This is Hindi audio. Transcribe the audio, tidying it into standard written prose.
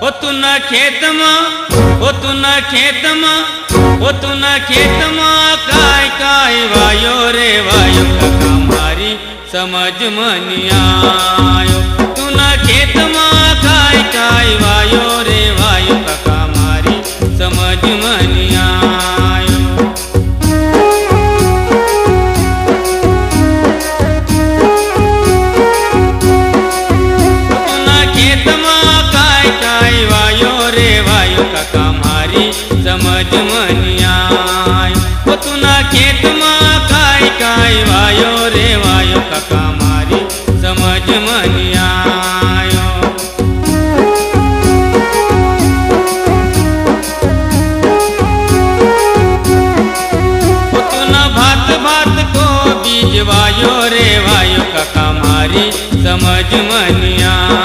ओ तू न खेत में, ओ तू न खेत में, ओ तू न खेत में काय काय वायो रे वायो काका मारी समझ में आयो। तू न खेत में काय काय वायो रे वायो काका मारी समझ में आयो। तू न खेत में काय काय वायो रे वायो काका मारी समझ में आयो। ओ तू न खेत में काय काय वायो रे वायो काका मारी समझ में आयो। ओ तू न भात भात को बीज वायो रे वायो काका मारी समझ में आयो।